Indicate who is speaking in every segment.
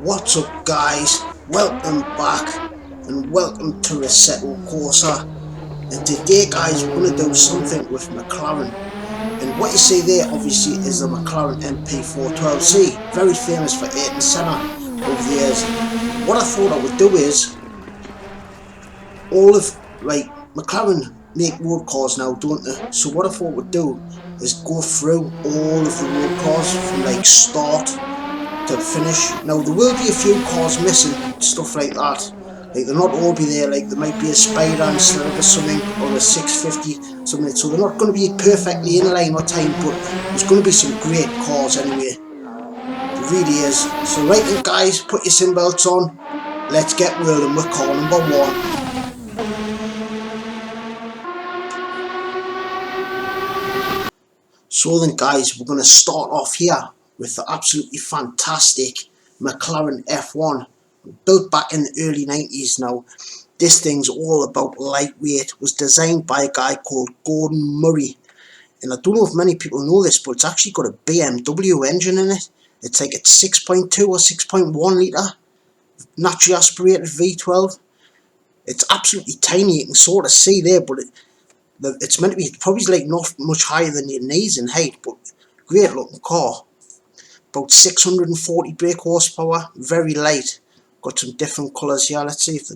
Speaker 1: What's up guys, welcome back and welcome to Assetto Corsa. And today guys we're going to do something with McLaren, and what you see there obviously is the McLaren Mp4-12c, very famous for Ayrton Senna over the years. What I thought I would do is, McLaren make road cars now, don't they? So what I thought we'd do is go through all of the road cars from like start to finish. Now there will be a few cars missing, stuff like that. Like they'll not all be there. Like there might be a Spider instead of a something, or a 650 something. So they're not going to be perfectly in line or time, but there's going to be some great cars anyway. It really is. So right then guys, put your seatbelts on. Let's get rolling with car number 1. So then guys, we're going to start off here with the absolutely fantastic Mclaren F1, built back in the early 90s now. This thing's all about lightweight, was designed by a guy called Gordon Murray, and I don't know if many people know this, but it's actually got a BMW engine in it. It's like a 6.2 or 6.1 litre naturally aspirated V12. It's absolutely tiny, you can sort of see there, but it's meant to be probably like not much higher than your knees in height, but great looking car. About 640 brake horsepower, very light. Got some different colours here. Let's see if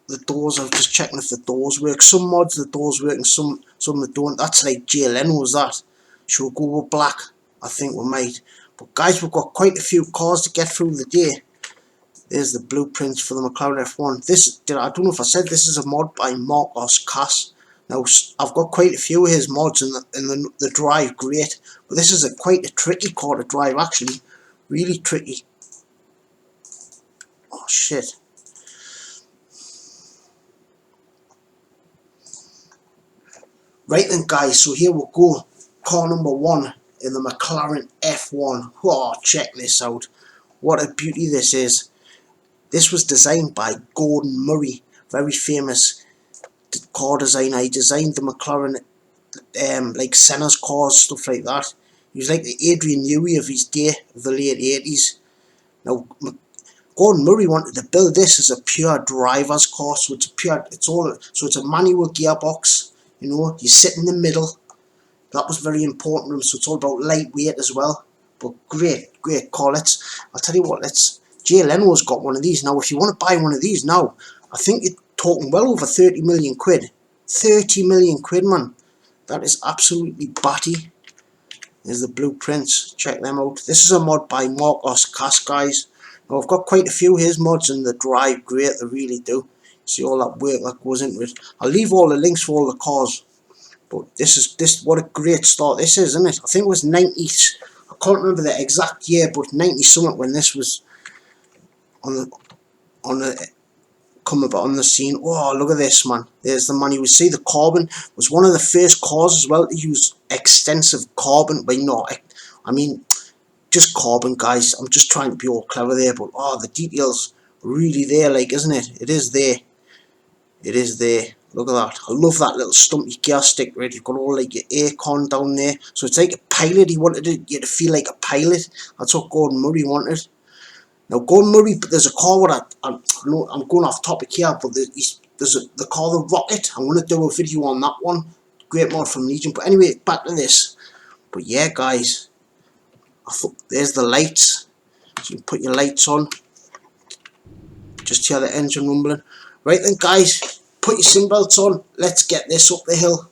Speaker 1: the doors, I'm just checking if the doors work. Some mods the doors work and some that don't. That's like Jay Leno's that. Should we go with black? I think we might. But guys, we've got quite a few cars to get through the day. There's the blueprints for the McLaren F1. I don't know if I said this is a mod by Marcos Cass. Now I've got quite a few of his mods and the drive great, but this is quite a tricky car to drive actually, really tricky. Oh shit. Right then guys, so here we go. Car number 1 in the McLaren F1. Oh, check this out. What a beauty this is. This was designed by Gordon Murray, very famous car designer. He designed the McLaren, like Sena's cars, stuff like that. He was like the Adrian Newey of his day, of the late 80s. Now, Gordon Murray wanted to build this as a pure driver's car, so it's a manual gearbox. You know, you sit in the middle. That was very important to him. So it's all about lightweight as well. But great car. I'll tell you what. Jay Leno's got one of these now. If you want to buy one of these now, I think you're talking well over 30 million quid. 30 million quid, man. That is absolutely batty. There's the blueprints. Check them out. This is a mod by Marcos Cass, guys. Now, I've got quite a few of his mods and the drive great. They really do. See all that work that goes into it. I'll leave all the links for all the cars. But what a great start this is, isn't it? I think it was 90s. I can't remember the exact year, but 90 something when this was on the scene. Oh, look at this, man. There's the man. You would see the carbon was one of the first cars as well to use extensive carbon. But no, I mean just carbon, guys. I'm just trying to be all clever there, but oh, the details really there, like, isn't it? It is there. It is there. Look at that. I love that little stumpy gear stick, right? You've got all like your aircon down there. So it's like a pilot. He wanted you to feel like a pilot. That's what Gordon Murray wanted. Now Gordon Murray, but there's a car with I'm going off topic here, but there's the car, the Rocket. I'm going to do a video on that one. Great mod from Legion. But anyway, back to this. But yeah, guys, I thought there's the lights. So you can put your lights on. Just hear the engine rumbling. Right then, guys, put your seatbelts on. Let's get this up the hill.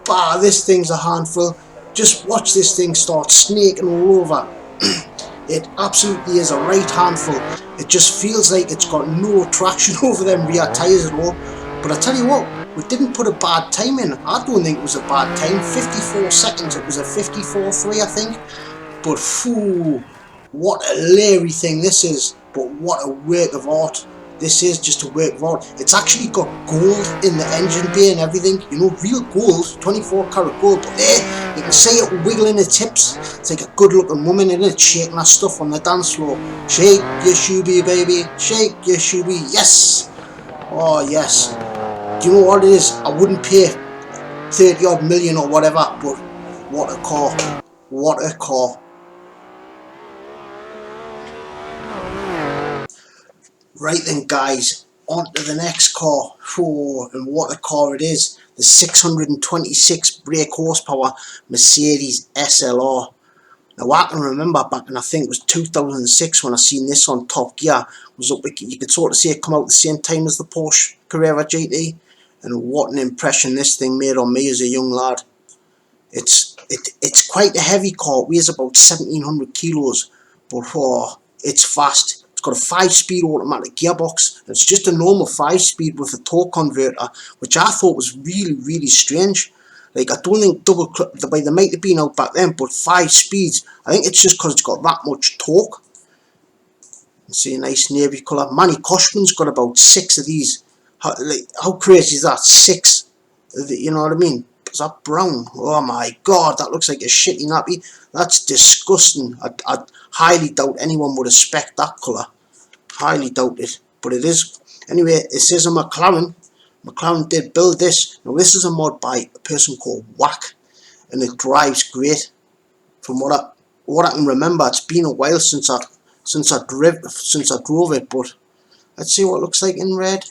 Speaker 1: Bah, this thing's a handful. Just watch this thing start snaking all over. It absolutely is a right handful. It just feels like it's got no traction over them rear tyres at all. But I tell you what, we didn't put a bad time in. I don't think it was a bad time. 54 seconds. It was a 54.3, I think. But phew, what a leery thing this is. But what a work of art. This is just a work of art. It's actually got gold in the engine bay and everything. You know, real gold, 24 karat gold. But there, you can see it wiggling its hips. It's like a good looking woman, isn't it? Shaking that stuff on the dance floor. Shake your shoobie, baby. Shake your shoobie. Yes. Oh, yes. Do you know what it is? I wouldn't pay 30 odd million or whatever, but what a car. What a car. Right then guys, on to the next car. Oh, and what a car it is. The 626 brake horsepower Mercedes SLR. Now I can remember back in, I think it was 2006 when I seen this on Top Gear. It was up, you could sort of see it come out at the same time as the Porsche Carrera GT. And what an impression this thing made on me as a young lad. It's quite a heavy car. It weighs about 1700 kilos, but oh, it's fast. It's got a 5-speed automatic gearbox. It's just a normal 5-speed with a torque converter, which I thought was really strange. Like, I don't think double clutch, the way they might have been out back then, but 5 speeds. I think it's just because it's got that much torque. See a nice navy colour. Manny Koshman's got about 6 of these. How crazy is that? 6. You know what I mean? Is that brown? Oh my god, that looks like a shitty nappy. That's disgusting. I highly doubt anyone would expect that colour. Highly doubt it. But it is. Anyway, it says a McLaren. McLaren did build this. Now this is a mod by a person called Whack, and it drives great. From what I can remember, it's been a while since I drove it. But let's see what it looks like in red.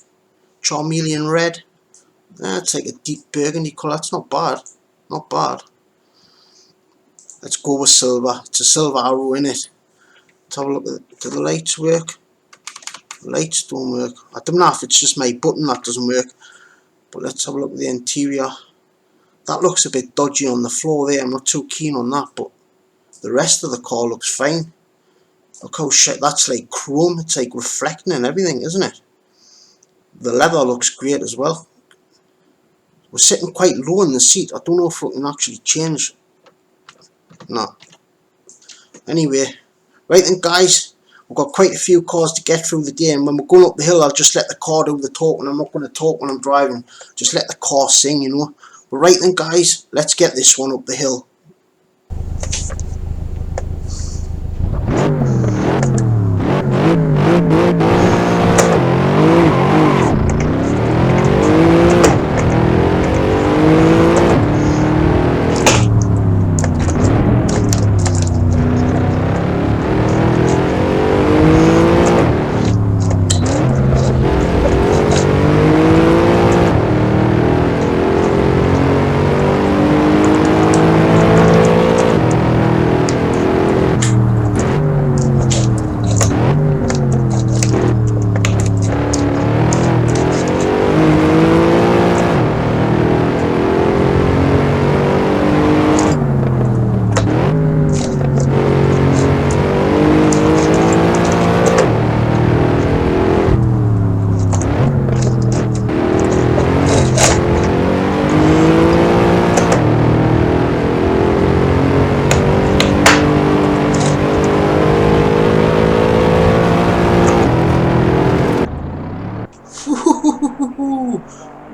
Speaker 1: Charmeleon red. It's like a deep burgundy colour. It's not bad. Not bad. Let's go with silver. It's a silver arrow in it. Let's have a look at do the lights work? The lights don't work. I don't know if it's just my button that doesn't work. But let's have a look at the interior. That looks a bit dodgy on the floor there. I'm not too keen on that, but the rest of the car looks fine. Look how shit, that's like chrome. It's like reflecting and everything, isn't it? The leather looks great as well. We're sitting quite low in the seat. I don't know if we can actually change. No. Anyway, right then guys, we've got quite a few cars to get through the day, and when we're going up the hill, I'll just let the car do the talking. I'm not going to talk when I'm driving. Just let the car sing, you know. But right then guys, let's get this one up the hill.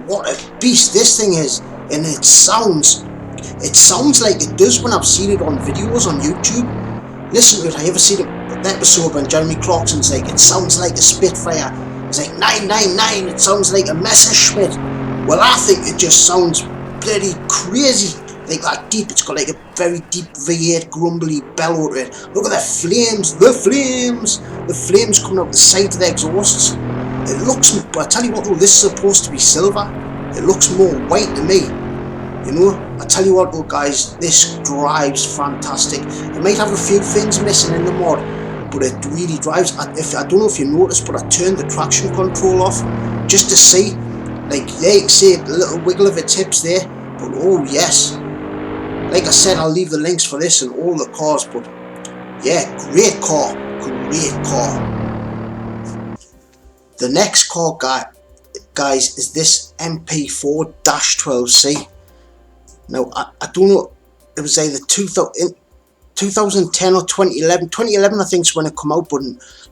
Speaker 1: What a beast this thing is, and it sounds like it does when I've seen it on videos on YouTube. Listen to it. I ever seen an episode when Jeremy Clarkson's like, it sounds like a Spitfire. It's like 999. It sounds like a Messerschmitt. Well, I think it just sounds bloody crazy, like that deep. It's got like a very deep V8 grumbly bellow to it. Look at the flames, the flames coming out the side of the exhausts. It looks, but I tell you what though, this is supposed to be silver. It looks more white to me. You know, I tell you what though guys, this drives fantastic. It might have a few things missing in the mod, but it really drives. I don't know if you noticed, but I turned the traction control off just to see. Like there you can see a little wiggle of its hips there, But oh yes, like I said, I'll leave the links for this and all the cars, but yeah, great car, great car. The next car, guys, is this Mp4-12c. Now, I don't know, it was either 2010 or 2011. 2011 I think is when it come out, but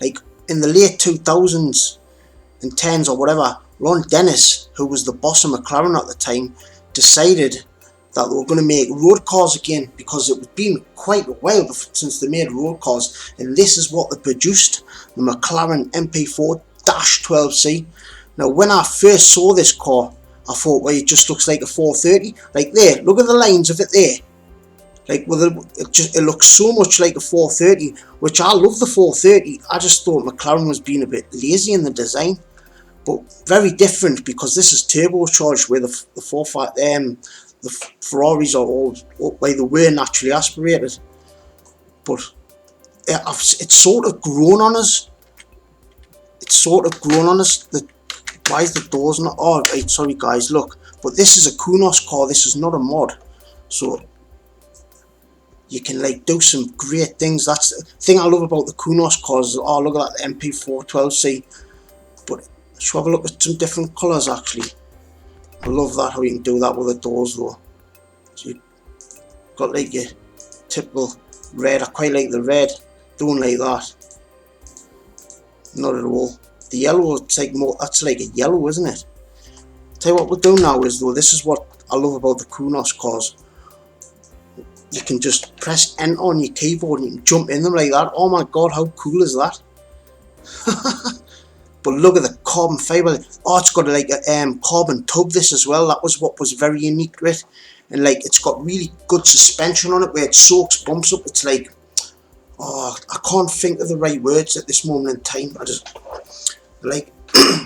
Speaker 1: like in the late 2000s and 10s or whatever, Ron Dennis, who was the boss of McLaren at the time, decided that they were going to make road cars again, because it was been quite a while since they made road cars, and this is what they produced, the McLaren Mp4-12c. Now, when I first saw this car, I thought, well, it just looks like a 430. Like there, look at the lines of it there. Like, well, it looks so much like a 430, which I love the 430. I just thought McLaren was being a bit lazy in the design, but very different, because this is turbocharged, where the Ferraris are all, well, they were naturally aspirated, but it's sort of grown on us. Why is the doors not? Oh, right, sorry guys, look. But this is a Kunos car. This is not a mod, so you can like do some great things. That's the thing I love about the Kunos cars. Oh, look at that Mp4-12c. But let's have a look at some different colours actually. I love that, how you can do that with the doors though. So you've got like your typical red. I quite like the red. Don't like that. Not at all. The yellow, it's like more, that's like a yellow, isn't it? Tell you what we'll do now is though, this is what I love about the Kunos cars. You can just press enter on your keyboard and you can jump in them like that. Oh my god, how cool is that? But look at the carbon fibre. Oh, it's got like a carbon tub, this as well. That was what was very unique to it. And like, it's got really good suspension on it, where it soaks bumps up. It's like, oh, I can't think of the right words at this moment in time. I just, like,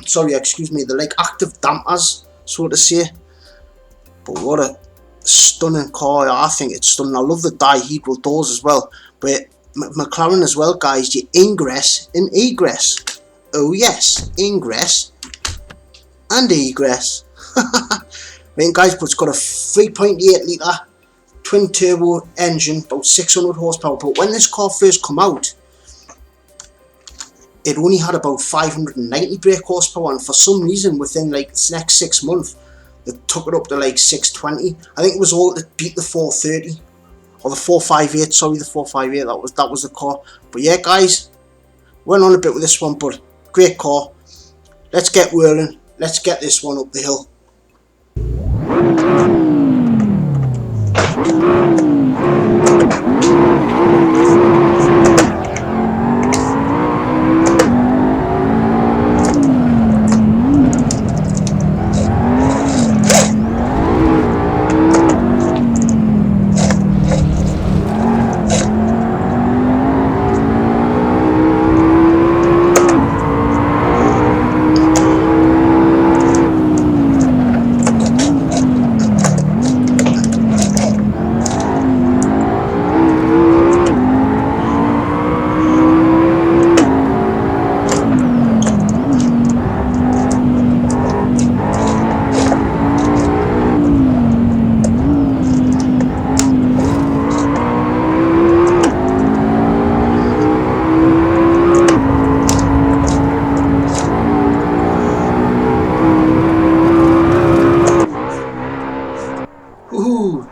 Speaker 1: sorry, excuse me, they're like active dampers, so to say. But what a stunning car. I think it's stunning. I love the Dihedral Doors as well. But McLaren as well, guys, your ingress and egress. Oh yes, ingress and egress. Right guys, but it's got a 3.8 litre twin turbo engine, about 600 horsepower. But when this car first come out, it only had about 590 brake horsepower, and for some reason within like the next 6 months they took it up to like 620. I think it was all to beat the 430 or the 458. Sorry, the 458. That was the car. But yeah, guys, went on a bit with this one, but great car. Let's get whirling. Let's get this one up the hill.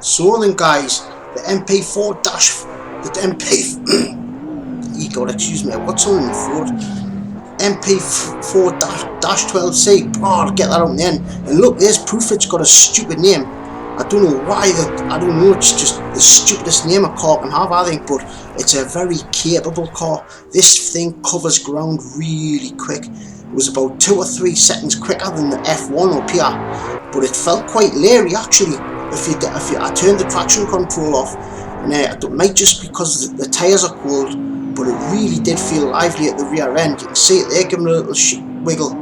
Speaker 1: So then guys, the God, excuse me, I've got something in the throat. Mp4-12c, oh, get that out in the end. And look, there's proof it's got a stupid name. I don't know why, I don't know, it's just the stupidest name a car can have, I think, but it's a very capable car. This thing covers ground really quick. It was about 2 or 3 seconds quicker than the F1 up here, but it felt quite leery actually. I turned the traction control off, and it might just because the tyres are cold, but it really did feel lively at the rear end. You can see it there giving a little wiggle,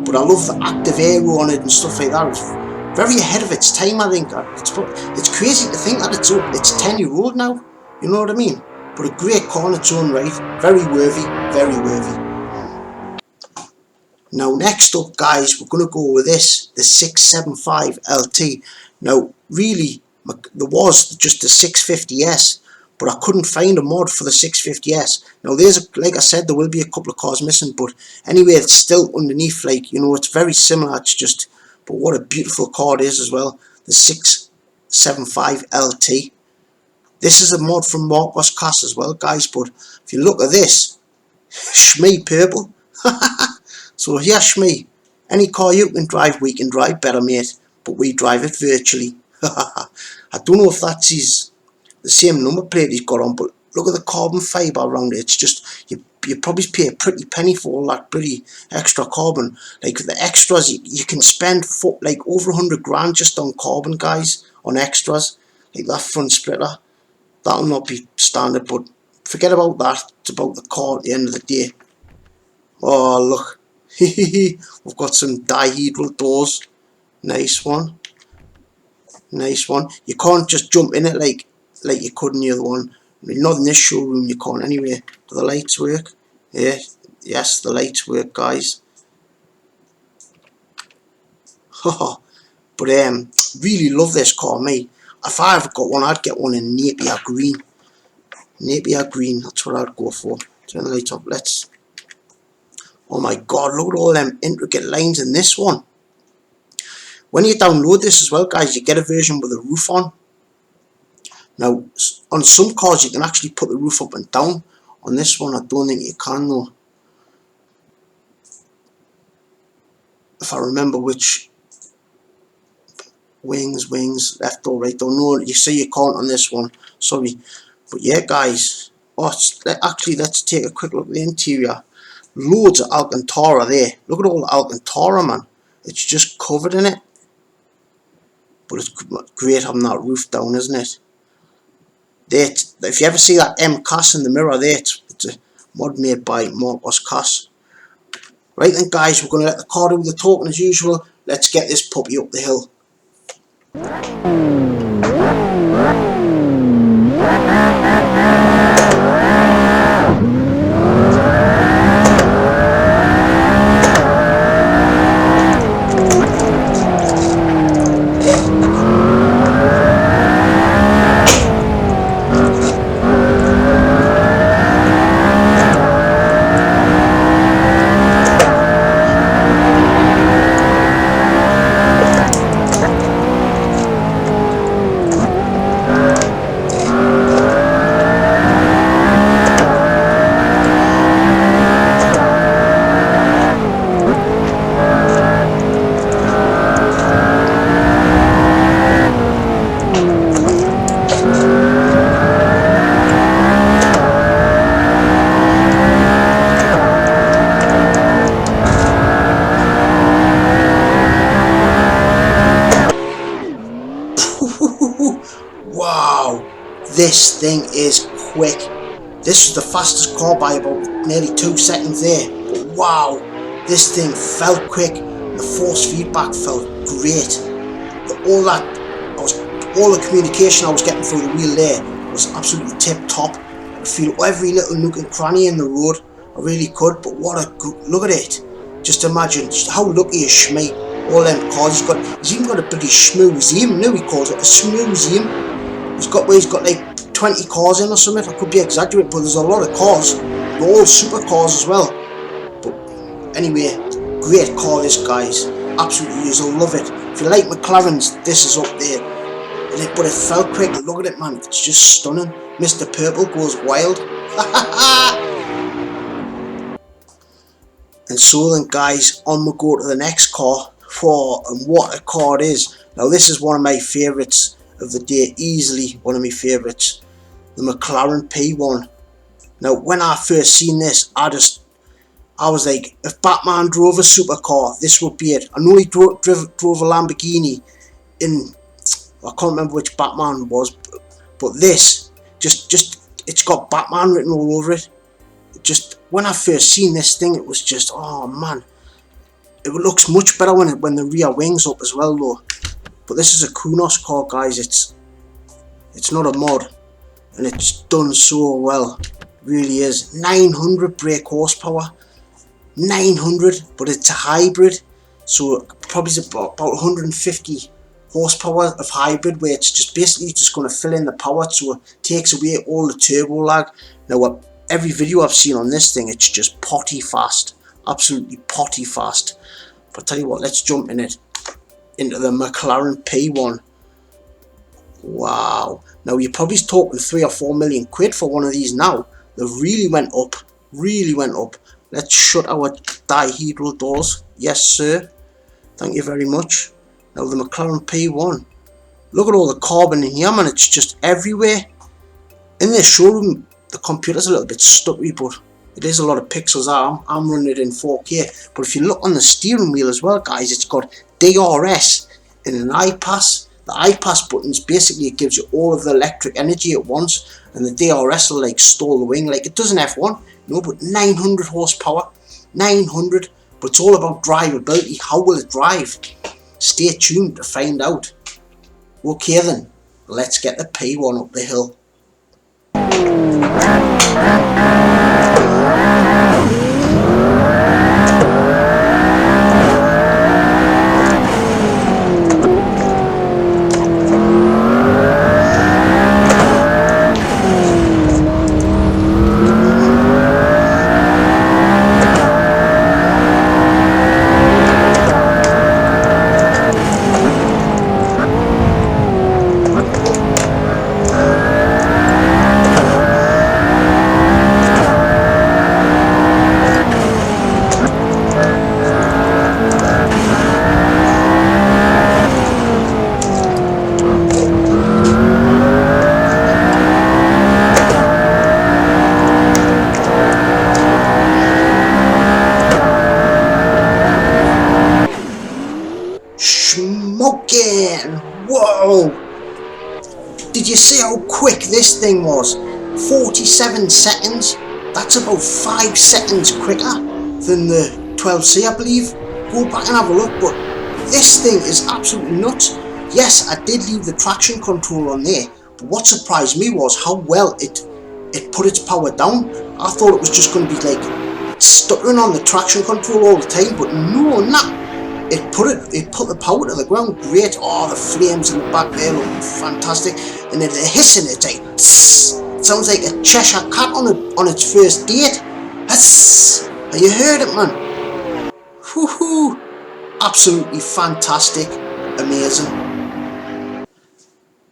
Speaker 1: but I love the active aero on it and stuff like that. It's very ahead of its time, I think. It's crazy to think that it's 10-year-old now, you know what I mean? But a great car in its own right, very worthy, very worthy. Now next up guys, we're going to go with this, the 675LT. Now really, there was just the 650S, but I couldn't find a mod for the 650S. Now there's, like I said, there will be a couple of cars missing, but anyway, it's still underneath, like, you know, it's very similar, it's just, but what a beautiful car it is as well, the 675LT. This is a mod from Marcos Cast as well guys, but if you look at this, Shmee purple. So yeah Shmee, any car you can drive, we can drive better mate, but we drive it virtually. I don't know if that's the same number plate he's got on, but look at the carbon fibre around it. It's just, you probably pay a pretty penny for all that pretty extra carbon. Like the extras, you can spend like over 100 grand just on carbon guys, on extras, like that front splitter. That'll not be standard, but forget about that. It's about the car at the end of the day. Oh look, we've got some Dihedral Doors. Nice one, nice one. You can't just jump in it like you could in the other one. I mean, not in this showroom you can't anyway. Do the lights work? Yeah, yes, the lights work guys. But really love this car, mate. If I ever got one, I'd get one in Napier green. Napier green, that's what I'd go for. Turn the lights up, let's. Oh my god, look at all them intricate lines in this one. When you download this as well guys, you get a version with a roof on. Now on some cars you can actually put the roof up and down. On this one I don't think you can though, if I remember which. Wings, left or right, don't know. You see you can't on this one, sorry. But yeah guys, actually let's take a quick look at the interior. Loads of Alcantara there. Look at all the Alcantara, man. It's just covered in it. But it's great having that roof down, isn't it? If you ever see that M Cass in the mirror there, it's a mod made by Marcos Cast. Right then guys, we're going to let the car do the talking as usual. Let's get this puppy up the hill. Wow, this thing is quick. This was the fastest car by about nearly 2 seconds there. But wow, this thing felt quick. The force feedback felt great. All the communication I was getting through the wheel there was absolutely tip top. I could feel every little nook and cranny in the road. I really could. But what a good look at it. Just imagine how lucky is Shmee. All them cars he's even got a bloody schmoozeum. Now he calls it a schmoozeum. He's got like 20 cars in or something. I could be exaggerating, but there's a lot of cars. They're all super cars as well. But anyway, great car this guys. Absolutely, you'll love it. If you like McLarens, this is up there. But it felt quick. Look at it, man. It's just stunning. Mr. Purple goes wild. And so then guys, on we go to the next car. And what a car it is. Now this is one of my favourites of the day, easily one of my favourites, the Mclaren P1. Now when I first seen this, I was like, if Batman drove a supercar, this would be it. I know he drove a Lamborghini in, I can't remember which Batman was, but this, it's got Batman written all over it. Just, when I first seen this thing, it was just, oh man. It looks much better when the rear wing's up as well though. But this is a Kunos car guys, it's not a mod. And it's done so well, it really is. 900 brake horsepower. 900, but it's a hybrid, so probably about 150 horsepower of hybrid, where it's just basically just going to fill in the power, so it takes away all the turbo lag. Now every video I've seen on this thing, it's just potty fast, absolutely potty fast. But I tell you what, let's jump into the Mclaren P1. Wow, now you're probably talking 3 or 4 million quid for one of these now. They really went up, really went up. Let's shut our Dihedral doors. Yes sir, thank you very much. Now the Mclaren P1. Look at all the carbon in here, man. It's just everywhere. In the showroom, the computer's a little bit stuttery, but it is a lot of pixels. I'm running it in 4K. But if you look on the steering wheel as well, guys, it's got DRS and an iPass. The iPass buttons, basically it gives you all of the electric energy at once, and the DRS will like stall the wing like it does in F1. No, but 900 horsepower, 900. But it's all about drivability. How will it drive? Stay tuned to find out. Okay then, let's get the P1 up the hill. Smoking! Whoa! Did you see how quick this thing was? 47 seconds? That's about 5 seconds quicker than the 12C, I believe. Go back and have a look, but this thing is absolutely nuts. Yes, I did leave the traction control on there, but what surprised me was how well it put its power down. I thought it was just going to be like stuttering on the traction control all the time, but no, nah. It put the power to the ground. Great. Oh, the flames in the back there look fantastic, and then the hissing, it's like tss, it sounds like a Cheshire cat on its first date. Tss. Have you heard it, man? Woohoo! Absolutely fantastic, amazing.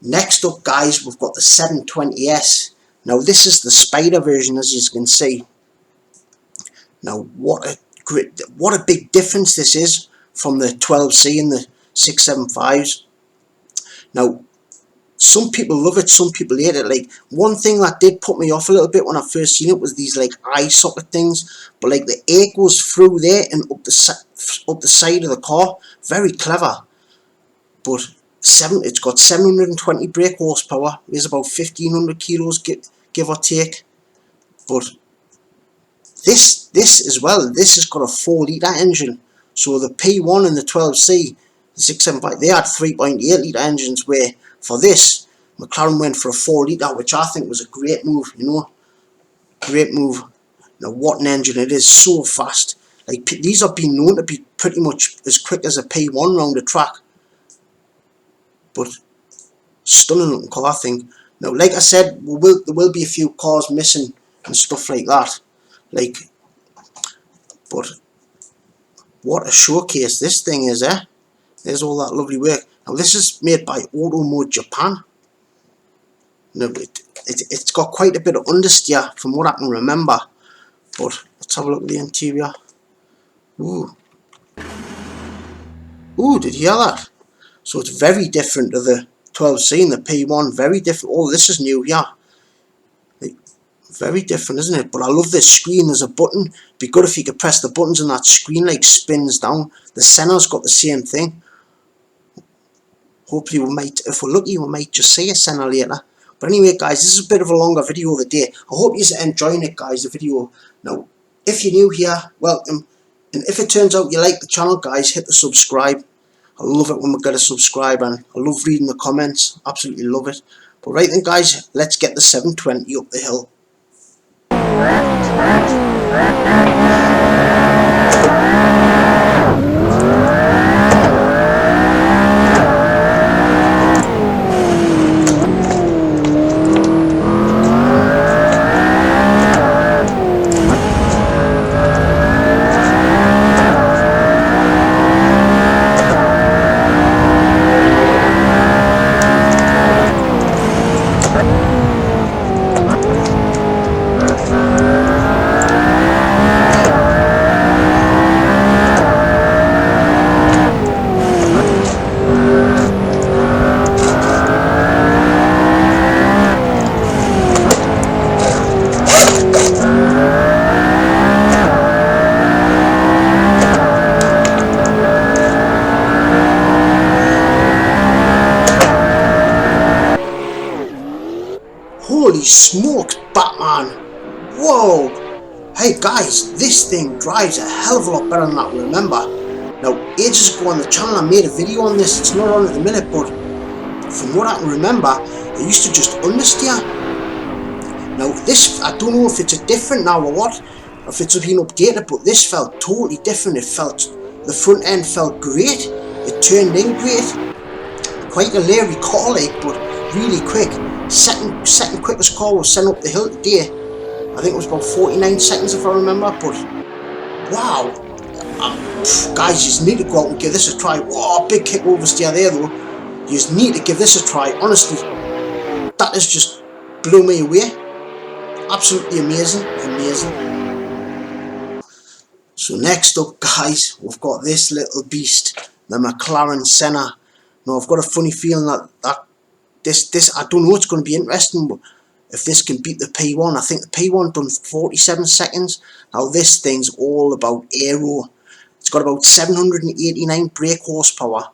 Speaker 1: Next up, guys, we've got the 720S. Now this is the Spider version, as you can see. Now what a big difference this is from the 12C and the 675s. Now some people love it, some people hate it. Like, one thing that did put me off a little bit when I first seen it was these like eye socket things, but like the air goes through there and up the side of the car. Very clever. But it's got 720 brake horsepower, weighs about 1500 kilos give or take. But this as well, this has got a 4-litre engine. So the P1 and the 12C, the 675, they had 3.8 litre engines, where for this, McLaren went for a 4 litre, which I think was a great move, you know. Great move. Now what an engine it is, so fast. Like, these have been known to be pretty much as quick as a P1 round the track. But stunning looking car, I think. Now, like I said, there will be a few cars missing and stuff like that. Like, but what a showcase this thing is, eh? There's all that lovely work. Now this is made by Auto Mode Japan. Now it's got quite a bit of understeer from what I can remember. But let's have a look at the interior. Ooh. Ooh, did you hear that? So it's very different to the 12C and the P1. Very different. Oh, this is new, yeah. Like, very different, isn't it? But I love this screen. There's a button. It'd be good if you could press the buttons and that screen like spins down. The Cena's got the same thing. Hopefully we might, if we're lucky, we might just see a Cena later. But anyway, guys, this is a bit of a longer video of the day. I hope you're enjoying it, guys, the video. Now, if you're new here, welcome. And if it turns out you like the channel, guys, hit the subscribe. I love it when we get a subscribe, and I love reading the comments. Absolutely love it. But right then, guys, let's get the 720 up the hill. Holy smokes, Batman! Whoa! Hey guys, this thing drives a hell of a lot better than that, remember? Now, ages ago on the channel I made a video on this, it's not on at the minute, but from what I can remember, it used to just understeer. Now this, I don't know if it's a different now or what, if it's been updated, but this felt totally different. It felt, the front end felt great, it turned in great, quite a leery car like, but really quick. Second quickest car was sent up the hill today. I think it was about 49 seconds if I remember, but wow. Guys, you just need to go out and give this a try. Whoa, big kick oversteer there though. You just need to give this a try, honestly. That has just blew me away. Absolutely amazing, amazing. So next up guys, we've got this little beast, the Mclaren Cena. Now I've got a funny feeling that this I don't know, it's going to be interesting, but if this can beat the P1. I think the P1 done 47 seconds. Now this thing's all about aero. It's got about 789 brake horsepower,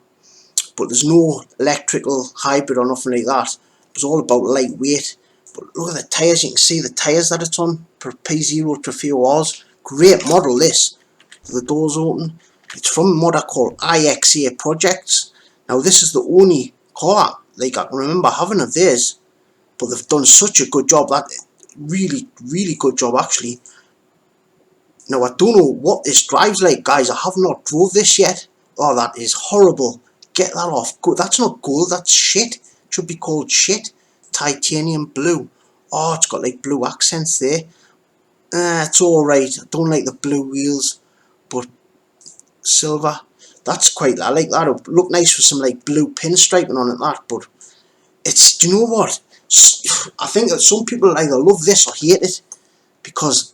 Speaker 1: but there's no electrical hybrid or nothing like that. It's all about lightweight. But look at the tyres, you can see the tyres that it's on, P0 Trofeo Rs. Great model this. The doors open. It's from what I call IXA projects. Now this is the only car like I can remember having of theirs, but they've done such a good job, that really good job actually. Now I don't know what this drives like guys, I have not drove this yet. Oh, that is horrible. Get that off. That's not gold, that's shit. It should be called shit. Titanium blue. Oh, it's got like blue accents there. It's alright. I don't like the blue wheels, but silver. That's quite, I like that. It would look nice with some like blue pinstriping on it, that. But it's, do you know what? I think that some people either love this or hate it, because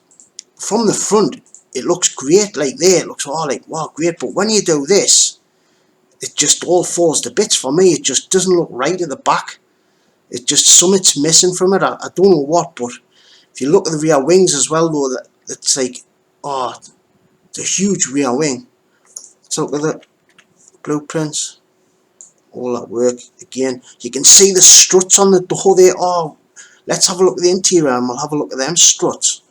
Speaker 1: from the front it looks great, like there, it looks all like wow great, but when you do this, it just all falls to bits for me. It just doesn't look right at the back. It just, something's missing from it. I don't know what, but if you look at the rear wings as well though, it's like, oh, it's a huge rear wing. Let's look at the blueprints. All that work again. You can see the struts on the door there. Oh, let's have a look at the interior and we'll have a look at them struts.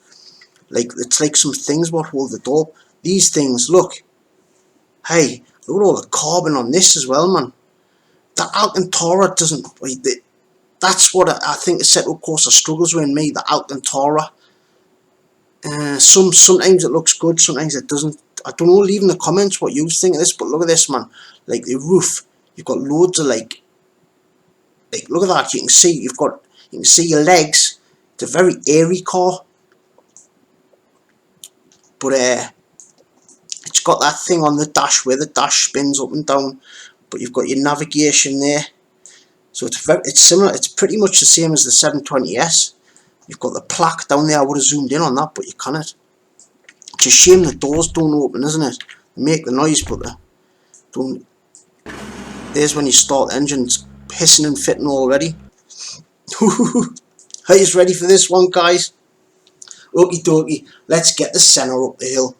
Speaker 1: Like, it's like some things what hold the door. These things, look. Hey, look at all the carbon on this as well, man. That Alcantara doesn't, that's what I think Assetto Corsa struggles with me, the Alcantara. Sometimes it looks good, sometimes it doesn't. I don't know, leave in the comments what you think of this, but look at this, man. Like the roof, you've got loads of like look at that, you can see your legs. It's a very airy car. But it's got that thing on the dash where the dash spins up and down, but you've got your navigation there. So it's similar, it's pretty much the same as the 720S. You've got the plaque down there. I would have zoomed in on that, but you can't. It's a shame the doors don't open, isn't it? They make the noise, but they don't. There's when you start the engine, it's hissing and fitting already. Are you ready for this one, guys? Okie dokie, let's get the Cena up the hill.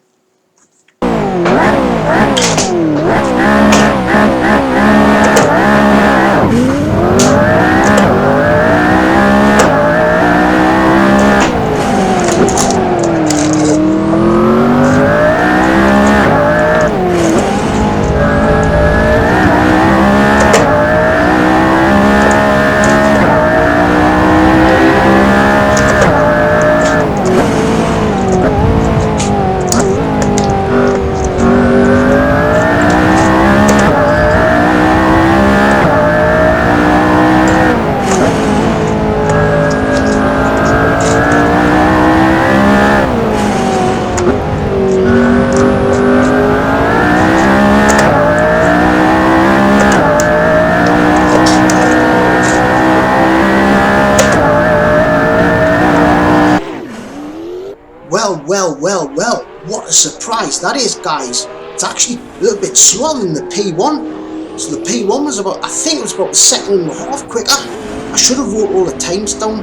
Speaker 1: Well, what a surprise that is, guys. It's actually a little bit slower than the P1. So the P1 was about, I think it was about a second and a half quicker. I should have wrote all the times down.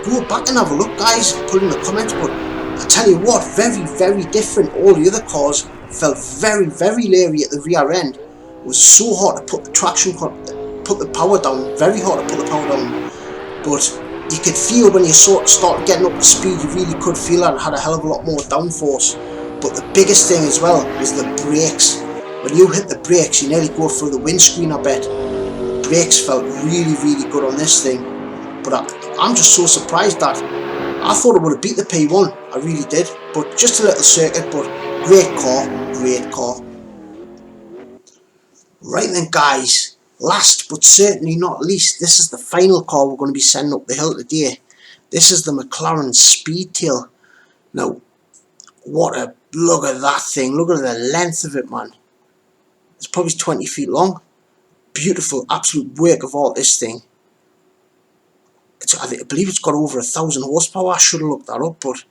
Speaker 1: Go back and have a look, guys, put in the comments, but I tell you what, very different. All the other cars felt very leery at the rear end. It was so hard to put the traction, put the power down, very hard to put the power down. But you could feel when you sort of started getting up to speed, you really could feel that it had a hell of a lot more downforce. But the biggest thing as well was the brakes. When you hit the brakes, you nearly go through the windscreen, I bet. The brakes felt really, really good on this thing. But I'm just so surprised that I thought it would have beat the P1. I really did. But just a little circuit, but great car, great car. Right then guys, last but certainly not least, this is the final car we're going to be sending up the hill today. This is the McLaren Speedtail. Now, look at that thing, look at the length of it, man. It's probably 20 feet long. Beautiful, absolute work of art, this thing. I believe it's got over 1,000 horsepower, I should have looked that up, but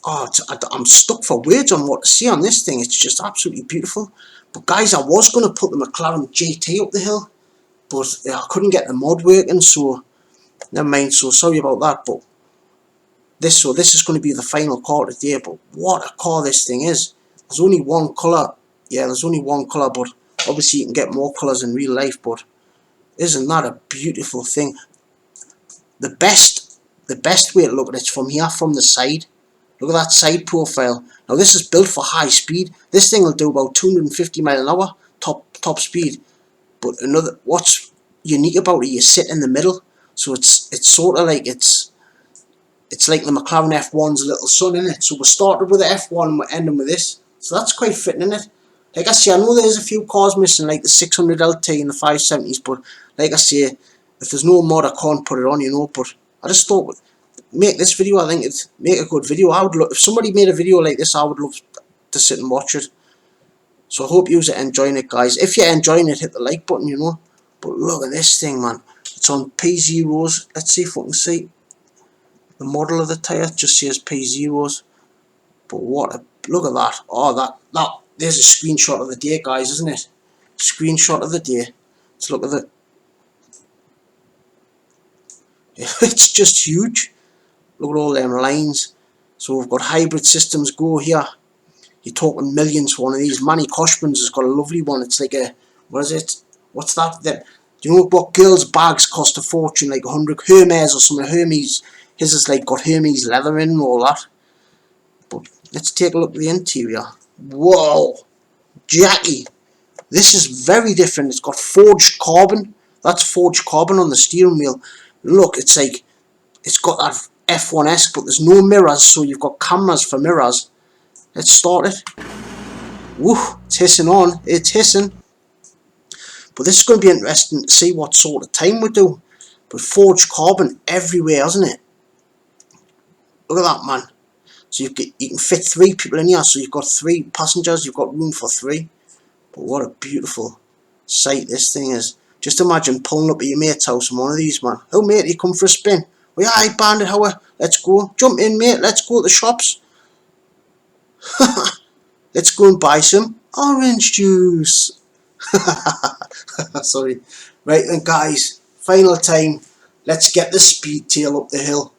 Speaker 1: I'm stuck for words on what to say on this thing. It's just absolutely beautiful. But guys, I was going to put the McLaren GT up the hill, but I couldn't get the mod working, so never mind, so sorry about that. But this is going to be the final car today. But what a car this thing is. There's only one colour. Yeah, there's only one colour, but obviously you can get more colours in real life. But isn't that a beautiful thing? The best way to look at it is from here, from the side. Look at that side profile. Now this is built for high speed. This thing will do about 250 miles an hour top speed. But what's unique about it, you sit in the middle, so it's sort of like it's like the McLaren F1's little son, isn't it? So we started with the F1 and we're ending with this. So that's quite fitting, isn't it? Like I say, I know there's a few cars missing, like the 600 LT and the 570s, but like I say, if there's no mod, I can't put it on, you know. But I just thought, make this video, I think it'd make a good video. I would love, if somebody made a video like this, I would love to sit and watch it. So I hope you are enjoying it, guys. If you're enjoying it, hit the like button, you know. But look at this thing, man. It's on P0s. Let's see if we can see the model of the tyre. Just says P0s. But look at that. Oh, there's a screenshot of the day, guys, isn't it? Screenshot of the day. Let's look at it. It's just huge. Look at all them lines. So we've got hybrid systems go here. You're talking millions for one of these. Manny Koshman's has got a lovely one. It's like a, what is it? What's that? Do you know what girls' bags cost a fortune? Like 100 Hermes or something. Hermes. His is like got Hermes leather in and all that. But let's take a look at the interior. Whoa! Jackie! This is very different. It's got forged carbon. That's forged carbon on the steering wheel. Look, it's like, it's got that F1-esque, but there's no mirrors, so you've got cameras for mirrors. Let's start it. Woo, it's hissing on. It's hissing. But this is going to be interesting to see what sort of time we do. But forged carbon everywhere, isn't it? Look at that, man. So you can fit 3 people in here. So you've got 3 passengers. You've got room for 3. But what a beautiful sight this thing is. Just imagine pulling up at your mate's house on one of these, man. Oh, mate, you come for a spin? Well, yeah, I bandit, how? Let's go. Jump in, mate. Let's go to the shops. Let's go and buy some orange juice. Sorry. Right then, guys. Final time. Let's get the Speedtail up the hill.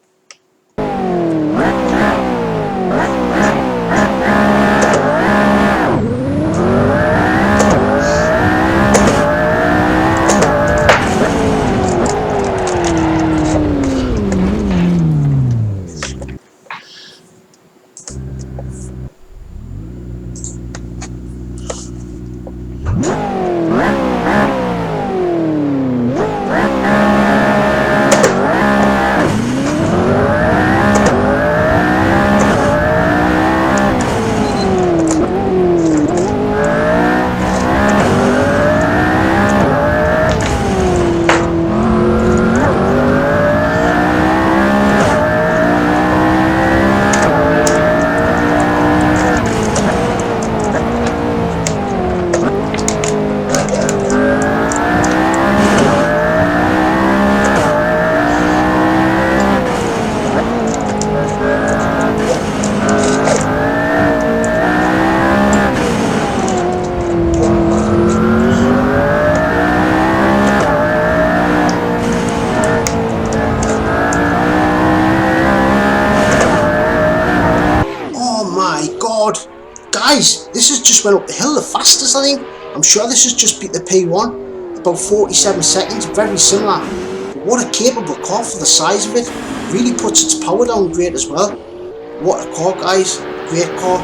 Speaker 1: Guys, this has just went up the hill the fastest, I think. I'm sure this has just beat the P1. About 47 seconds, very similar. But what a capable car for the size of it. Really puts its power down great as well. What a car, guys. Great car.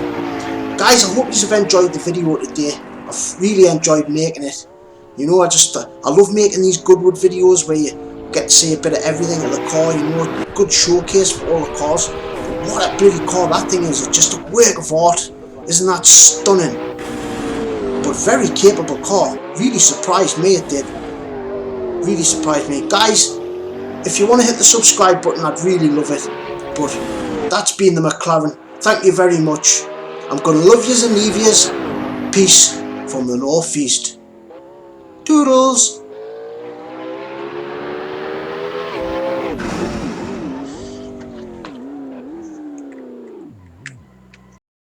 Speaker 1: Guys, I hope you have enjoyed the video today. I've really enjoyed making it. You know, I love making these Goodwood videos where you get to see a bit of everything of the car, you know, a good showcase for all the cars. But what a bloody car that thing is. It's just a work of art. Isn't that stunning? But very capable car. Really surprised me, it did. Really surprised me. Guys, if you want to hit the subscribe button, I'd really love it. But that's been the McLaren. Thank you very much. I'm going to love yous and leave yous. Peace from the Northeast. Toodles.